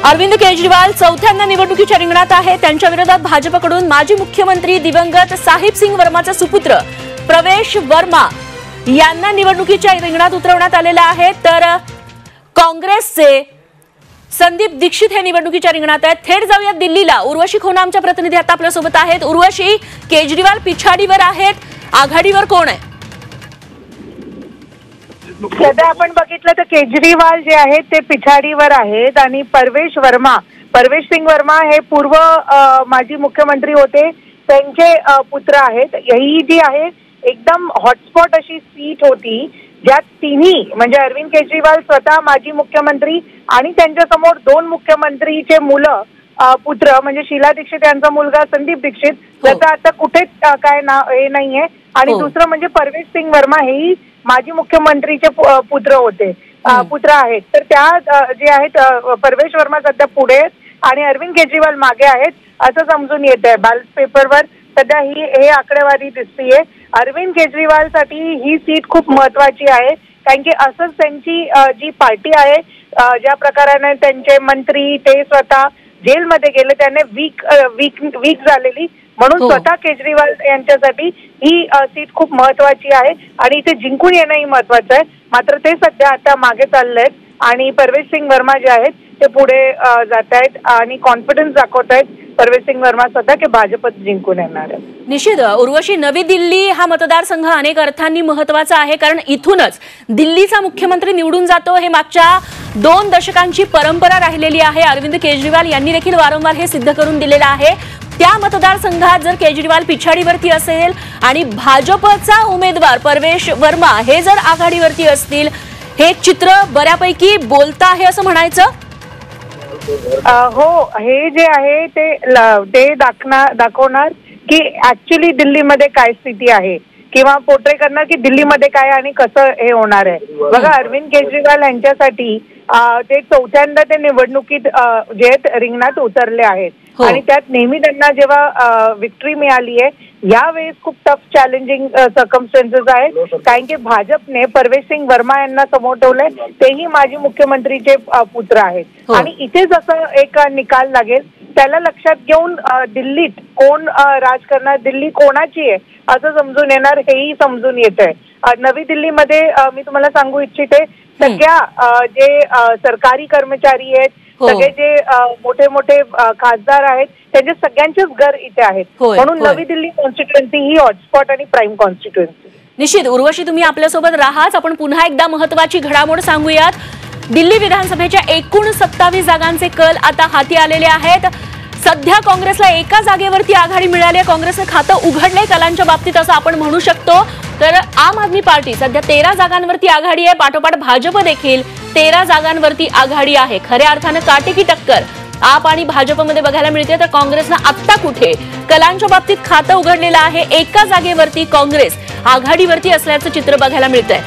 अरविंद केजरीवाल चौथ्यांदा निवडणुकीच्या रिंगणात आहेत। त्यांच्या विरोधात भाजपकडून माजी मुख्यमंत्री दिवंगत साहिब सिंग वर्माचे सुपुत्र प्रवेश वर्मा यांना निवडणुकीच्या रिंगणात उतरवण्यात आलेले आहे। तर काँग्रेसचे संदीप दीक्षित हे निवडणुकीच्या रिंगणात आहेत। थेट जाऊया दिल्लीला। उर्वशी खोना आमच्या प्रतिनिधी आता आपल्या सोबत आहेत। उर्वशी, केजरीवाल पिछाडीवर आहेत, आघाडीवर कोण आहे? सध्या आपण बघितलं तर केजरीवाल जे आहेत ते पिछाडीवर आहेत आणि परवेश सिंग वर्मा हे पूर्व माजी मुख्यमंत्री होते, त्यांचे पुत्र आहेत। ही जी आहे एकदम हॉटस्पॉट अशी सीट होती ज्यात तिन्ही म्हणजे अरविंद केजरीवाल स्वतः माजी मुख्यमंत्री आणि त्यांच्या समोर दोन मुख्यमंत्रीचे मुलं पुत्र म्हणजे शीला दीक्षित यांचा मुलगा संदीप दीक्षित, त्याचा आता कुठेच काय नाव हे नाहीये, आणि दुसरं म्हणजे परवेश सिंग वर्मा हेही माजी मुख्यमंत्रीचे पुत्र आहेत। तर त्या जे आहेत परवेश वर्मा सध्या पुढे आणि अरविंद केजरीवाल मागे आहेत असं समजून येत आहे। बॅलेट पेपरवर सध्या हे आकडेवारी दिसतीये। अरविंद केजरीवालसाठी ही सीट खूप महत्वाची आहे, कारण की असंच त्यांची जी पार्टी आहे ज्या प्रकाराने त्यांचे मंत्री ते स्वतः जेलमध्ये गेले, त्यांना वीक झालेली, म्हणून स्वतः केजरीवाल यांच्यासाठी ही सीट खूप महत्वाची आहे आणि इथे जिंकून येणंही महत्वाचं आहे। मात्र ते सध्या आता मागे चाललेत आणि परवेश सिंग वर्मा जे आहेत ते पुढे जात आहेत आणि कॉन्फिडन्स दाखवत आहेत परवेश सिंग वर्मा स्वतः की भाजपत जिंकून येणार आहे। निश्चित उर्वशी, नवी दिल्ली हा मतदारसंघ अनेक अर्थांनी महत्वाचा आहे, कारण इथूनच दिल्लीचा मुख्यमंत्री निवडून जातो। हे मागच्या 2 दशकांची परंपरा राहिलेली आहे। अरविंद केजरीवाल यांनी देखील वारंवार हे सिद्ध करून दिलेलं आहे। त्या मतदारसंघात जर केजरीवाल पिछाडीवरती असेल आणि भाजपचा उमेदवार परवेश वर्मा हे जर आघाडीवरती असतील, हे चित्र बऱ्यापैकी बोलतं आहे असं म्हणायचं? हो, हे जे आहे ते दाखवणार की ऍक्च्युली दिल्लीमध्ये काय स्थिती आहे किंवा पोर्ट्रे करणार की दिल्लीमध्ये काय आणि कसं हे होणार आहे। बघा, अरविंद केजरीवाल यांच्यासाठी ते चौथ्यांदा ते निवडणुकीत जे रिंगणात उतरले आहेत आणि त्यात नेहमी त्यांना जेव्हा विक्ट्री मिळाली आहे, यावेळेस खूप टफ चॅलेंजिंग सर्कमस्टन्सेस आहेत, कारण की भाजपने परवेश सिंग वर्मा यांना समोर ठेवलंय, तेही माजी मुख्यमंत्रीचे पुत्र आहेत आणि इथेच असं एक निकाल लागेल। त्याला लक्षात घेऊन दिल्लीत कोण राज करणार, दिल्ली कोणाची आहे असं समजून येणार, हेही समजून येत आहे। नवी दिल्लीमध्ये मी तुम्हाला सांगू इच्छिते, सगळ्या जे सरकारी कर्मचारी आहेत, सगळे जे मोठे मोठे खासदार आहेत, त्यांचे सगळ्यांचेच घर इथे आहेत, म्हणून नवी दिल्ली कॉन्स्टिट्युएन्सी ही हॉटस्पॉट आणि प्राईम कॉन्स्टिट्युएन्सी। निश्चित उर्वशी, तुम्ही आपल्यासोबत राहाच। आपण पुन्हा एकदा महत्वाची घडामोड सांगूयात। दिल्ली विधानसभेच्या एकूण 27 जागांचे कल आता हाती आलेले आहेत। सध्या काँग्रेसला एका जागेवरती आघाडी मिळाली आहे। काँग्रेसने खातं उघडले कलांच्या बाबतीत असं आपण म्हणू शकतो। तर आम आदमी पार्टी सध्या 13 जागांवरती आघाडी आहे, पाठोपाठ भाजप देखील 13 जागांवरती आघाडी आहे। खऱ्या अर्थानं काटेकी टक्कर आप आणि भाजपमध्ये बघायला मिळते। तर काँग्रेसनं आत्ता कुठे कलांच्या बाबतीत खातं उघडलेलं आहे, एका जागेवरती काँग्रेस आघाडीवरती असल्याचं चित्र बघायला मिळतंय।